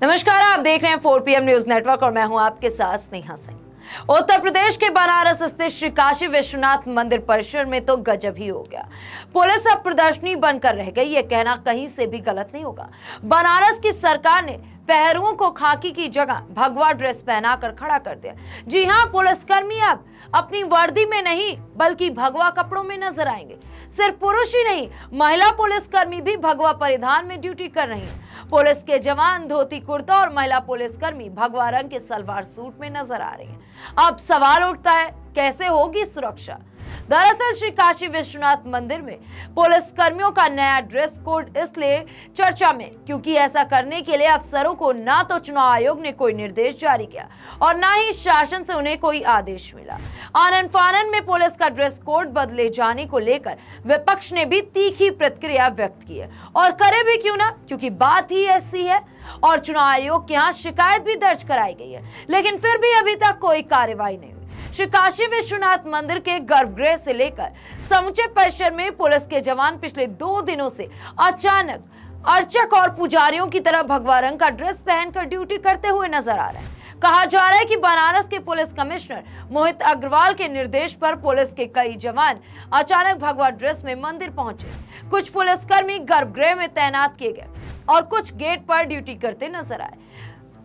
नमस्कार, आप देख रहे हैं 4PM न्यूज नेटवर्क और मैं हूं आपके साथ स्नेहा सिंह। उत्तर प्रदेश के बनारस स्थित श्री काशी विश्वनाथ मंदिर परिसर में तो गजब ही हो गया। पुलिस अब प्रदर्शनी बनकर रह गई, ये कहना कहीं से भी गलत नहीं होगा। बनारस की सरकार ने पहरुओं को खाकी की जगह भगवा ड्रेस पहनाकर खड़ा कर दिया। जी हां, पुलिसकर्मी अब अपनी वर्दी में नहीं बल्कि भगवा कपड़ों में नजर आएंगे। सिर्फ पुरुष ही नहीं, महिला पुलिसकर्मी भी भगवा परिधान में ड्यूटी कर रही हैं। पुलिस के जवान धोती कुर्ता और महिला पुलिसकर्मी भगवा रंग के सलवार सूट में नजर आ रही हैं। अब सवाल उठता है, कैसे होगी सुरक्षा? दरअसल श्री काशी विश्वनाथ मंदिर में पुलिस कर्मियों का नया ड्रेस कोड इसलिए चर्चा में क्योंकि ऐसा करने के लिए अफसरों को ना तो चुनाव आयोग ने कोई निर्देश जारी किया और ना ही शासन से उन्हें कोई आदेश मिला। आनन फानन में पुलिस का ड्रेस कोड बदले जाने को लेकर विपक्ष ने भी तीखी प्रतिक्रिया व्यक्त की है, और करे भी क्यों ना, क्योंकि बात ही ऐसी है। और चुनाव आयोग के यहाँ शिकायत भी दर्ज कराई गई है, लेकिन फिर भी अभी तक कोई कार्रवाई नहीं हुई। श्री काशी विश्वनाथ मंदिर के गर्भगृह से लेकर समूचे परिसर में पुलिस के जवान पिछले 2 दिनों से अचानक अर्चक और पुजारियों की तरह भगवा रंग का ड्रेस पहनकर ड्यूटी करते हुए नजर आ रहे हैं। कहा जा रहा है कि बनारस के पुलिस कमिश्नर मोहित अग्रवाल के निर्देश पर पुलिस के कई जवान अचानक भगवा ड्रेस में मंदिर पहुंचे। कुछ पुलिसकर्मी गर्भगृह में तैनात किए गए और कुछ गेट पर ड्यूटी करते नजर आए।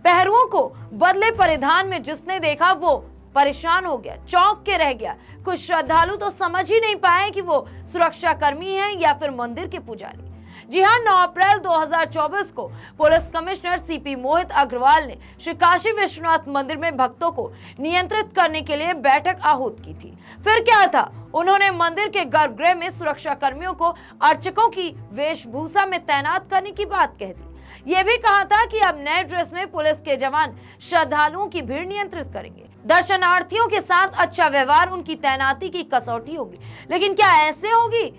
पहरुओं को बदले परिधान में जिसने देखा वो परेशान हो गया, चौंक के रह गया। कुछ श्रद्धालु तो समझ ही नहीं पाए कि वो सुरक्षा कर्मी हैं या फिर मंदिर के पुजारी। जी हां, 9 अप्रैल 2024 को police commissioner CP Mohit Agarwal ने श्री काशी विश्वनाथ मंदिर में भक्तों को नियंत्रित करने के लिए बैठक आहूत की थी। फिर क्या था, उन्होंने मंदिर के गर्भगृह में सुरक्षा कर्मियों को अर्चकों की वेशभूषा में तैनात करने की बात कह दी। ये भी कहा था कि अब नए ड्रेस में पुलिस के जवान श्रद्धालुओं की भीड़ नियंत्रित करेंगे। दर्शनार्थियों के साथ अच्छा व्यवहार उनकी तैनाती की कसौटी होगी। लेकिन क्या ऐसे होगी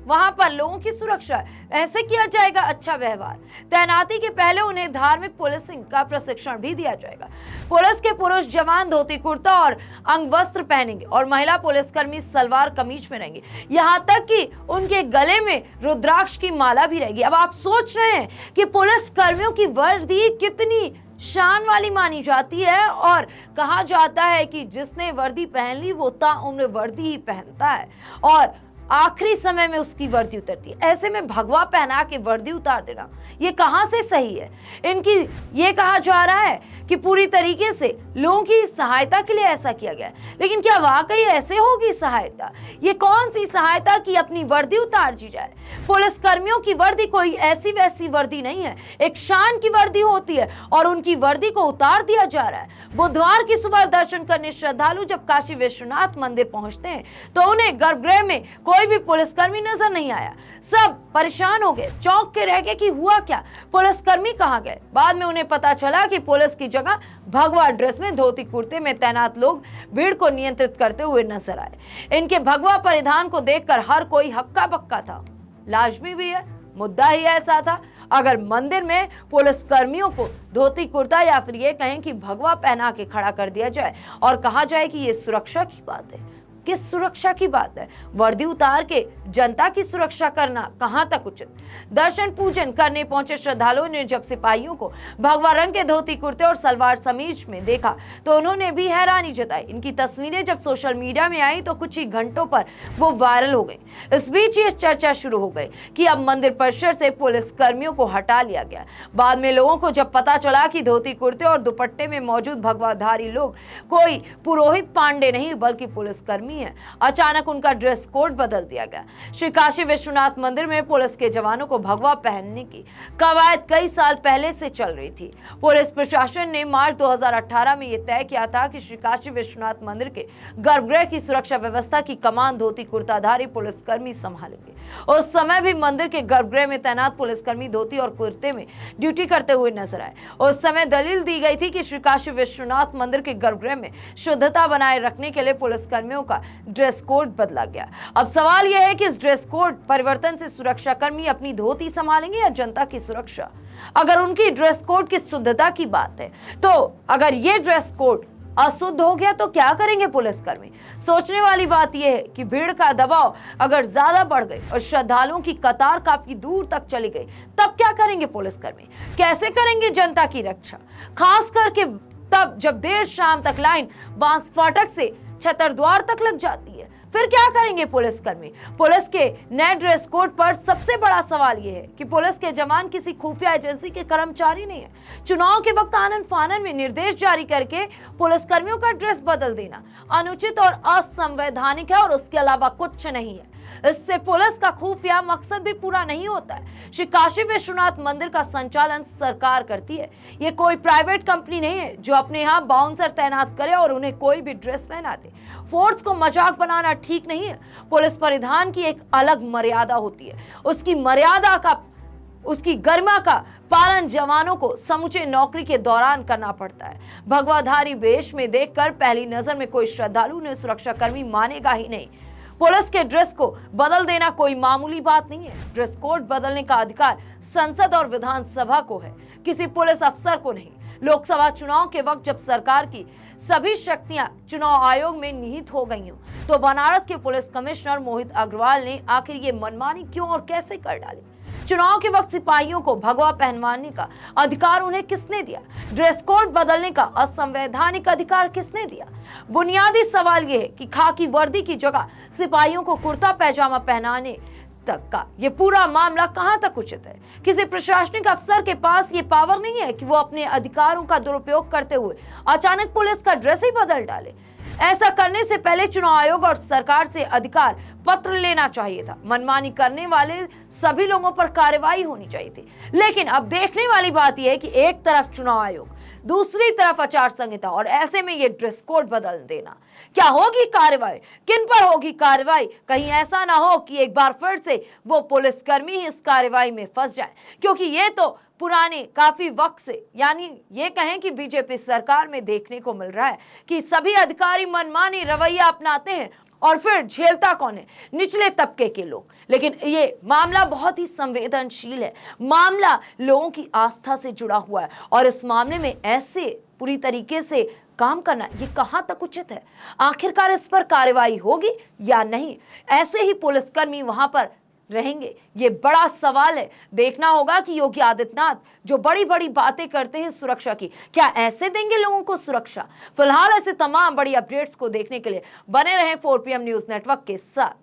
वहां पर लोगों की सुरक्षा? ऐसे किया जाएगा अच्छा व्यवहार? तैनाती के पहले उन्हें धार्मिक पुलिसिंग का प्रशिक्षण भी दिया जाएगा। पुलिस के पुरुष जवान धोती कुर्ता और अंगवस्त्र पहनेंगे और महिला पुलिसकर्मी सलवार कमीज में रहेंगे। यहाँ तक कि उनके गले में रुद्राक्ष की माला भी रहेगी। अब आप सोच रहे हैं कि पुलिस कर्मियों की वर्दी कितनी शान वाली मानी जाती है, और कहा जाता है कि जिसने वर्दी पहन ली वो ताउम्र वर्दी ही पहनता है और आखिरी समय में उसकी वर्दी उतरती है। ऐसे में भगवा पहना के वर्दी उतार देना ये कहां से सही है? इनकी ये कहा जा रहा है कि पूरी तरीके से लोगों की सहायता के लिए ऐसा किया गया है, लेकिन क्या वाकई ऐसे होगी सहायता? ये कौन सी सहायता की अपनी वर्दी उतार दी जाए? पुलिस कर्मियों की वर्दी कोई ऐसी वैसी वर्दी नहीं है, एक शान की वर्दी होती है और उनकी वर्दी को उतार दिया जा रहा है। बुधवार की सुबह दर्शन करने श्रद्धालु जब काशी विश्वनाथ मंदिर पहुंचते हैं तो उन्हें गर्भगृह में कोई भी पुलिसकर्मी नजर नहीं आया। सब परेशान हो गए, चौंक के रह गए कि हुआ क्या, पुलिसकर्मी कहां गए? बाद में उन्हें पता चला कि पुलिस की जगह भगवा ड्रेस में धोती कुर्ते में तैनात लोग भीड़ को नियंत्रित करते हुए नजर आए। इनके भगवा परिधान को देखकर हर कोई हक्का बक्का था। लाजमी भी है, मुद्दा ही ऐसा था। अगर मंदिर में पुलिस कर्मियों को धोती कुर्ता या फिर ये कहें कि भगवा पहना के खड़ा कर दिया जाए और कहा जाए कि ये सुरक्षा की बात है, किस सुरक्षा की बात है? वर्दी उतार के जनता की सुरक्षा करना कहां तक उचित? दर्शन पूजन करने पहुंचे श्रद्धालुओं ने जब सिपाहियों को भगवा रंग के धोती कुर्ते और सलवार समीज में देखा तो उन्होंने भी हैरानी जताई। इनकी तस्वीरें जब सोशल मीडिया में आई तो कुछ ही घंटों पर वो वायरल हो गई। इस बीच ये चर्चा शुरू हो गई कि अब मंदिर परिसर से पुलिस कर्मियों को हटा लिया गया। बाद में लोगों को जब पता चला कि धोती कुर्ते और दुपट्टे में मौजूद भगवाधारी लोग कोई पुरोहित पांडे नहीं बल्कि पुलिसकर्मी है, अचानक उनका ड्रेस कोड बदल दिया गया। श्री काशी विश्वनाथ मंदिर में पुलिस के जवानों को भगवा पहनने की कवायद कई साल पहले से चल रही थी। पुलिस प्रशासन ने मार्च 2018 में यह तय किया था कि श्री काशी विश्वनाथ मंदिर के गर्भगृह की सुरक्षा व्यवस्था की कमान धोती कुर्ताधारी पुलिसकर्मी संभालेंगे। उस समय भी मंदिर के गर्भगृह में तैनात पुलिसकर्मी धोती और कुर्ते में ड्यूटी करते हुए नजर आए। उस समय दलील दी गई थी कि श्री काशी विश्वनाथ मंदिर के गर्भगृह में शुद्धता बनाए रखने के लिए पुलिसकर्मियों का ड्रेस कोड बदला गया। अब सवाल यह है कि इस ड्रेस कोड परिवर्तन से सुरक्षा कर्मी अपनी धोती संभालेंगे या जनता की सुरक्षा? अगर उनकी ड्रेस कोड की शुद्धता की बात है तो अगर ये ड्रेस कोड अशुद्ध हो गया तो क्या करेंगे पुलिसकर्मी? सोचने वाली बात यह है कि भीड़ का दबाव अगर ज्यादा बढ़ गई और श्रद्धालुओं की कतार काफी दूर तक चली गई, तब क्या करेंगे पुलिसकर्मी? कैसे करेंगे जनता की रक्षा? खास करके तब जब देर शाम तक लाइन बांस फाटक से छतरद्वार तक लग जाती है, फिर क्या करेंगे पुलिसकर्मी? पुलिस के नए ड्रेस कोड पर सबसे बड़ा सवाल यह है कि पुलिस के जवान किसी खुफिया एजेंसी के कर्मचारी नहीं है। चुनाव के वक्त आनन फानन में निर्देश जारी करके पुलिसकर्मियों का ड्रेस बदल देना अनुचित और असंवैधानिक है और उसके अलावा कुछ नहीं है। इससे पुलिस का खुफिया मकसद भी पूरा नहीं होता है। श्री काशी विश्वनाथ मंदिर का संचालन सरकार करती है। ये कोई प्राइवेट कंपनी नहीं है जो अपने यहाँ बाउंसर तैनात करे और उन्हें कोई भी ड्रेस पहना दे। फोर्स को मजाक बनाना ठीक नहीं है। पुलिस परिधान की एक अलग मर्यादा होती है। उसकी गरिमा का पालन जवानों को समूचे नौकरी के दौरान करना पड़ता है। भगवाधारी वेश में देखकर पहली नजर में कोई श्रद्धालु ने सुरक्षाकर्मी मानेगा ही नहीं। पुलिस के ड्रेस को बदल देना कोई मामूली बात नहीं है। ड्रेस कोड बदलने का अधिकार संसद और विधानसभा को है, किसी पुलिस अफसर को नहीं। लोकसभा चुनाव के वक्त जब सरकार की सभी शक्तियां चुनाव आयोग में निहित हो गई हों, तो बनारस के पुलिस कमिश्नर मोहित अग्रवाल ने आखिर ये मनमानी क्यों और कैसे कर डाली? चुनाव के वक्त सिपाहियों को भगवा पहनवाने का अधिकार उन्हें किसने दिया? ड्रेस कोड बदलने का असंवैधानिक अधिकार किसने दिया? बुनियादी सवाल यह है कि खाकी वर्दी की जगह सिपाहियों को कुर्ता पैजामा पहनाने तक का ये पूरा मामला कहां तक उचित है? किसी प्रशासनिक अफसर के पास ये पावर नहीं है कि वो अपने अधिकारों का दुरुपयोग करते हुए अचानक पुलिस का ड्रेस ही बदल डाले। ऐसा करने से पहले चुनाव आयोग और सरकार से अधिकार पत्र लेना चाहिए था। मनमानी करने वाले सभी लोगों पर कार्रवाई होनी चाहिए थी। लेकिन अब देखने वाली बात यह है कि एक तरफ चुनाव आयोग, दूसरी तरफ आचार संहिता, और ऐसे में ये ड्रेस कोड बदल देना। क्या होगी कार्रवाई? किन पर होगी कार्रवाई? कहीं ऐसा ना हो कि एक बार फिर से वो पुलिसकर्मी ही इस कार्रवाई में फंस जाए, क्योंकि ये तो पुराने काफी वक्त से, यानी ये कहें कि बीजेपी सरकार में देखने को मिल रहा है कि सभी अधिकारी मनमानी रवैया अपनाते हैं और फिर झेलता कौन है? निचले तबके के लोग। लेकिन ये मामला बहुत ही संवेदनशील है। मामला लोगों की आस्था से जुड़ा हुआ है और इस मामले में ऐसे पूरी तरीके से काम करना ये कहां तक उचित है? आखिरकार इस पर कार्रवाई होगी या नहीं? ऐसे ही पुलिसकर्मी वहां पर रहेंगे? ये बड़ा सवाल है। देखना होगा कि योगी आदित्यनाथ जो बड़ी बड़ी बातें करते हैं सुरक्षा की, क्या ऐसे देंगे लोगों को सुरक्षा? फिलहाल ऐसे तमाम बड़ी अपडेट्स को देखने के लिए बने रहें 4PM न्यूज नेटवर्क के साथ।